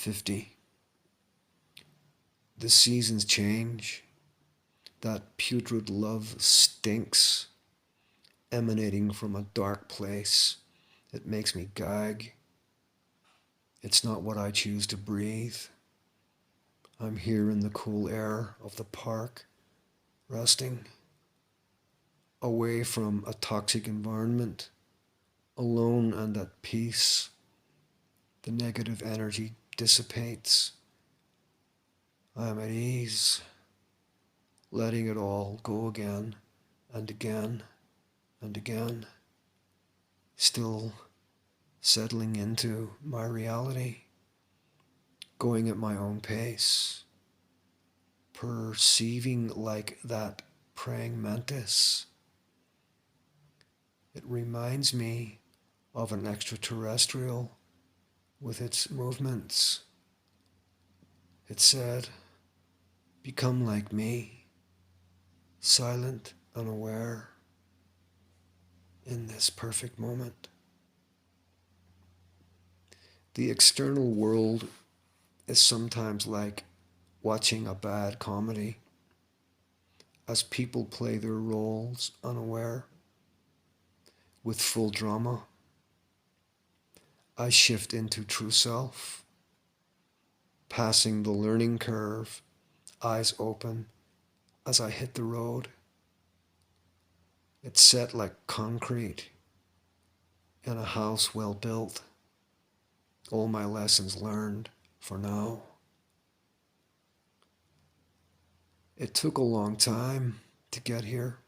50. The seasons change. That putrid love stinks, emanating from a dark place. It makes me gag. It's not what I choose to breathe. I'm here in the cool air of the park, resting, away from a toxic environment, alone and at peace. The negative energy dissipates. I am at ease, letting it all go again and again and again, still settling into my reality, going at my own pace, perceiving like that praying mantis. It reminds me of an extraterrestrial with its movements. It said, "Become like me, silent, unaware, in this perfect moment." The external world is sometimes like watching a bad comedy as people play their roles unaware with full drama. I shift into true self, passing the learning curve, eyes open as I hit the road. It's set like concrete in a house well built. All my lessons learned for now. It took a long time to get here.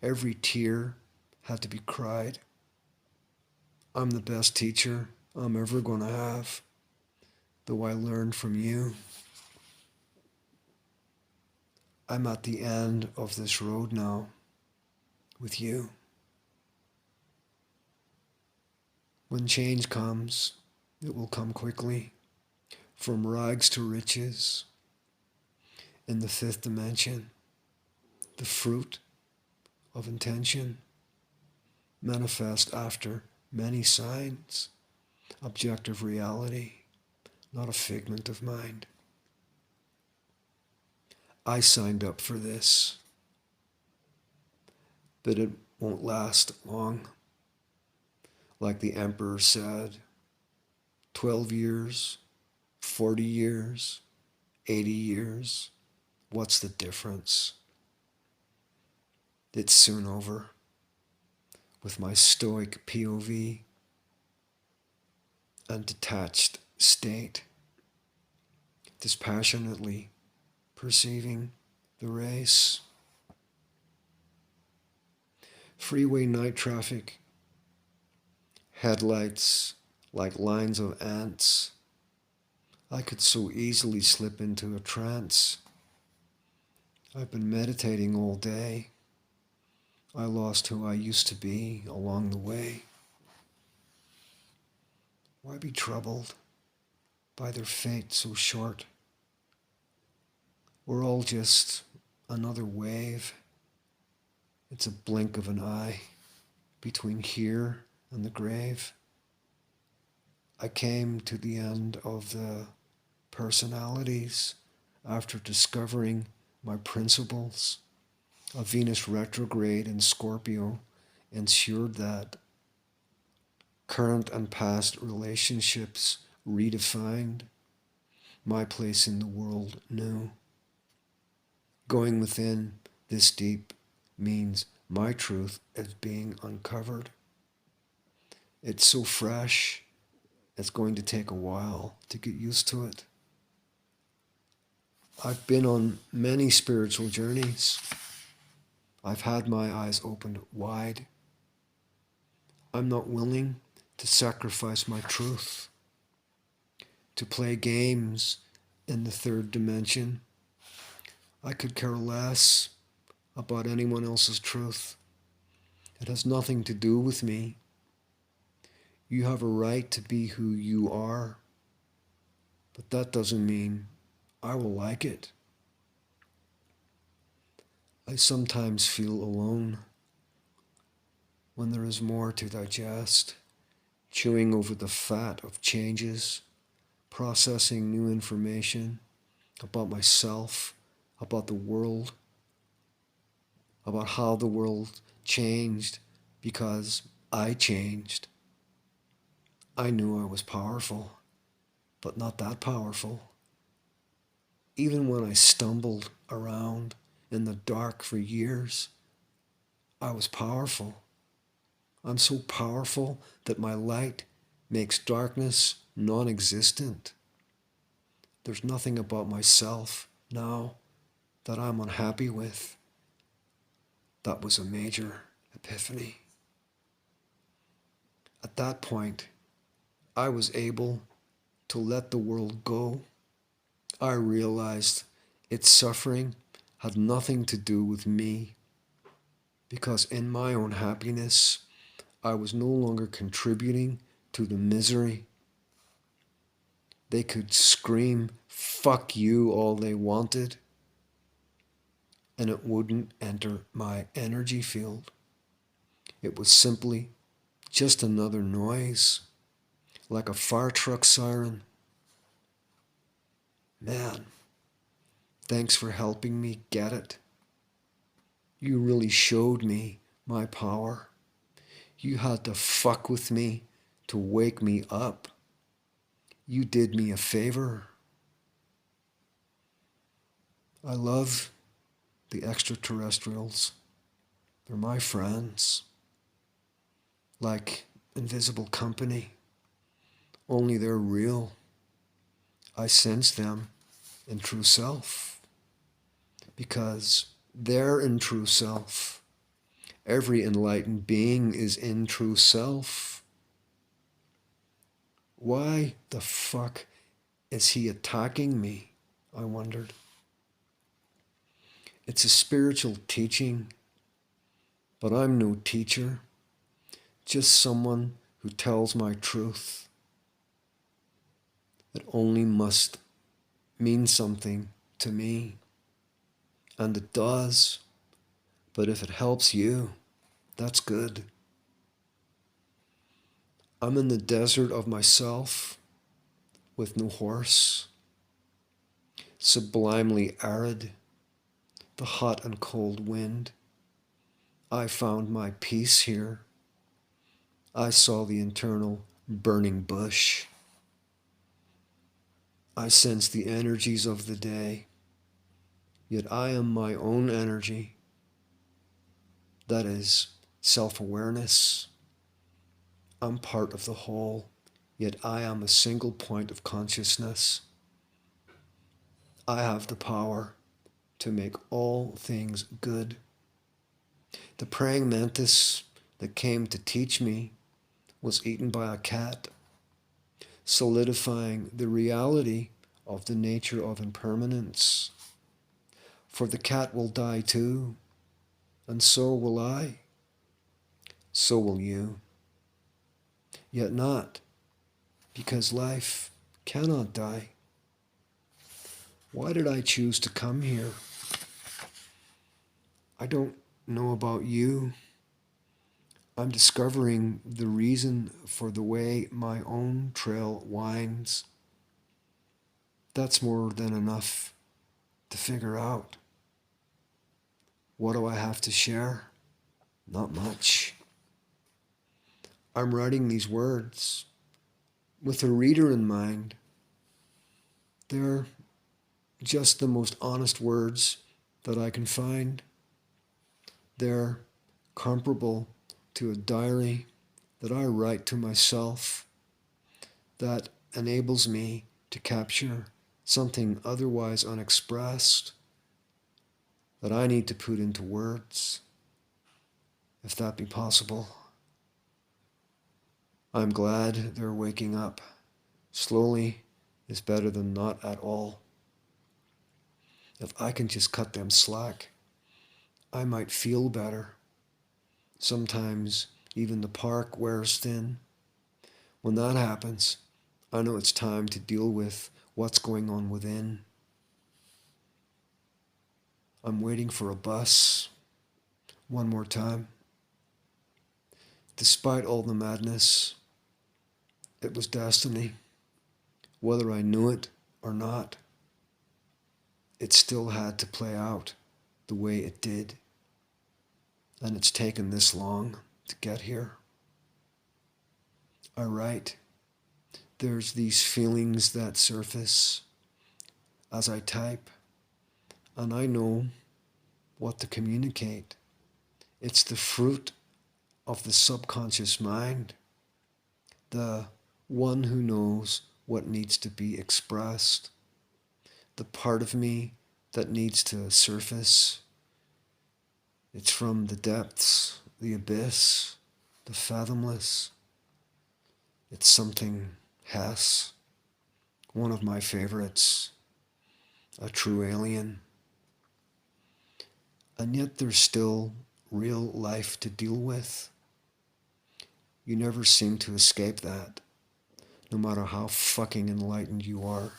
Every tear had to be cried. I'm the best teacher I'm ever going to have, though I learned from you. I'm at the end of this road now, with you. When change comes, it will come quickly, from rags to riches. In the fifth dimension, the fruit of intention manifest after many signs, objective reality, not a figment of mind. I signed up for this, but it won't last long. Like the emperor said, 12 years, 40 years, 80 years, what's the difference? It's soon over. With my stoic POV and detached state, dispassionately perceiving the race. Freeway night traffic, headlights like lines of ants. I could so easily slip into a trance. I've been meditating all day. I lost who I used to be along the way. Why be troubled by their fate so short? We're all just another wave. It's a blink of an eye between here and the grave. I came to the end of the personalities after discovering my principles. A Venus retrograde in Scorpio ensured that current and past relationships redefined my place in the world new. Going within this deep means my truth is being uncovered. It's so fresh, it's going to take a while to get used to it. I've been on many spiritual journeys. I've had my eyes opened wide. I'm not willing to sacrifice my truth, to play games in the third dimension. I could care less about anyone else's truth. It has nothing to do with me. You have a right to be who you are, but that doesn't mean I will like it. I sometimes feel alone when there is more to digest, chewing over the fat of changes, processing new information about myself, about the world, about how the world changed because I changed. I knew I was powerful, but not that powerful. Even when I stumbled around in the dark for years, I was powerful. I'm so powerful that my light makes darkness non-existent. There's nothing about myself now that I'm unhappy with. That was a major epiphany. At that point, I was able to let the world go. I realized its suffering had nothing to do with me, because in my own happiness, I was no longer contributing to the misery. They could scream, "Fuck you," all they wanted, and it wouldn't enter my energy field. It was simply just another noise, like a fire truck siren. Man, thanks for helping me get it. You really showed me my power. You had to fuck with me to wake me up. You did me a favor. I love the extraterrestrials. They're my friends. Like invisible company. Only they're real. I sense them in true self. Because they're in true self. Every enlightened being is in true self. Why the fuck is he attacking me? I wondered. It's a spiritual teaching, but I'm no teacher, just someone who tells my truth. It only must mean something to me, and it does, but if it helps you, that's good. I'm in the desert of myself with no horse, sublimely arid, the hot and cold wind. I found my peace here. I saw the internal burning bush. I sense the energies of the day, yet I am my own energy. That is self-awareness. I'm part of the whole, yet I am a single point of consciousness. I have the power to make all things good. The praying mantis that came to teach me was eaten by a cat, solidifying the reality of the nature of impermanence. For the cat will die too, and so will I. So will you. Yet not, because life cannot die. Why did I choose to come here? I don't know about you. I'm discovering the reason for the way my own trail winds. That's more than enough to figure out. What do I have to share? Not much. I'm writing these words with a reader in mind. They're just the most honest words that I can find. They're comparable to a diary that I write to myself that enables me to capture something otherwise unexpressed that I need to put into words, if that be possible. I'm glad they're waking up. Slowly is better than not at all. If I can just cut them slack, I might feel better. Sometimes even the park wears thin. When that happens, I know it's time to deal with what's going on within. I'm waiting for a bus. One more time. Despite all the madness, it was destiny. whether I knew it or not. It still had to play out the way it did. And it's taken this long to get here. I write. There's these feelings that surface as I type, and I know what to communicate. It's the fruit of the subconscious mind, the one who knows what needs to be expressed, the part of me that needs to surface. It's from the depths, the abyss, the fathomless. It's something Hess, one of my favorites, a true alien. And yet there's still real life to deal with. You never seem to escape that, no matter how fucking enlightened you are.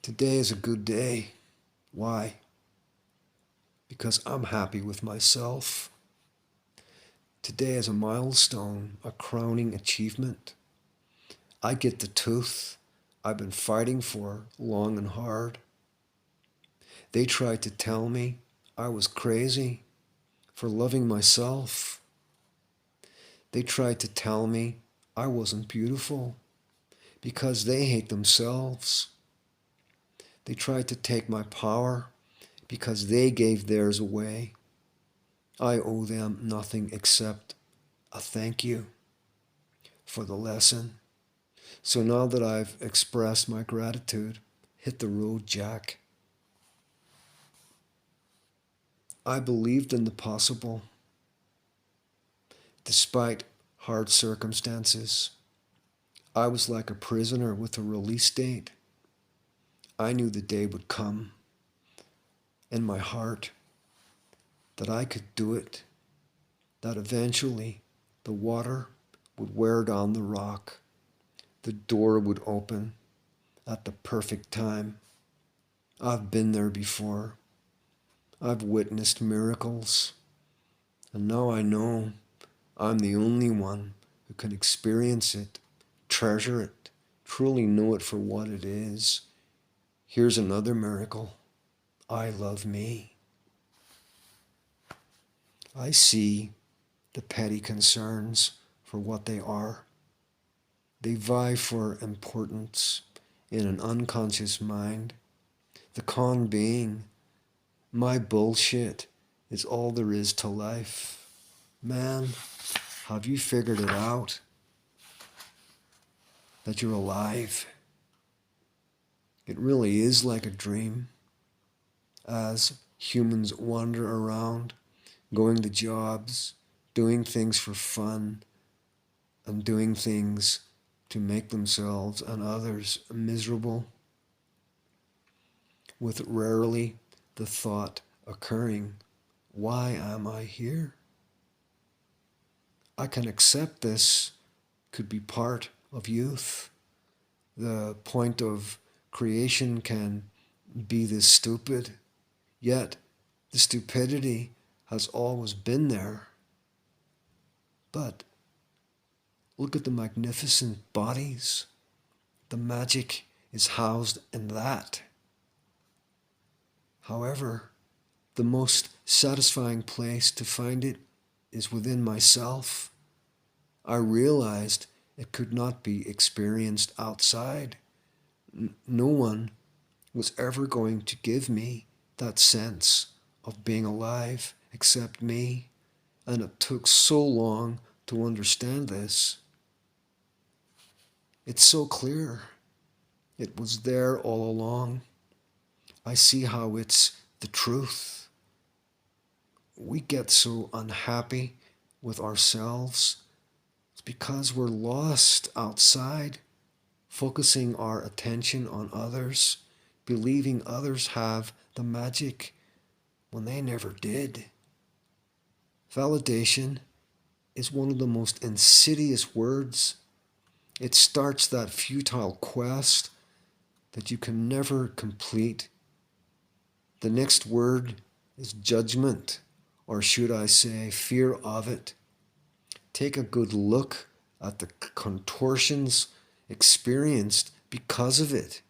Today is a good day. Why? Because I'm happy with myself. Today is a milestone, a crowning achievement. I get the tooth I've been fighting for long and hard. They tried to tell me I was crazy for loving myself. They tried to tell me I wasn't beautiful because they hate themselves. They tried to take my power because they gave theirs away. I owe them nothing except a thank you for the lesson. So now that I've expressed my gratitude, hit the road, Jack. I believed in the possible. Despite hard circumstances, I was like a prisoner with a release date. I knew the day would come in my heart that I could do it, that eventually the water would wear down the rock, the door would open at the perfect time. I've been there before. I've witnessed miracles, and now I know I'm the only one who can experience it, treasure it, truly know it for what it is. Here's another miracle. I love me. I see the petty concerns for what they are. They vie for importance in an unconscious mind. The con being, my bullshit is all there is to life. Man, have you figured it out? That you're alive? It really is like a dream. As humans wander around, going to jobs, doing things for fun, and doing things to make themselves and others miserable, with rarely the thought occurring, why am I here? I can accept this could be part of youth. The point of creation can be this stupid, yet the stupidity has always been there. But look at the magnificent bodies. The magic is housed in that. However, the most satisfying place to find it is within myself. I realized it could not be experienced outside. No one was ever going to give me that sense of being alive except me, and it took so long to understand this. It's so clear. It was there all along. I see how it's the truth. We get so unhappy with ourselves. It's because we're lost outside, focusing our attention on others, believing others have the magic when they never did. Validation is one of the most insidious words. It starts that futile quest that you can never complete. The next word is judgment, or should I say, fear of it. Take a good look at the contortions experienced because of it.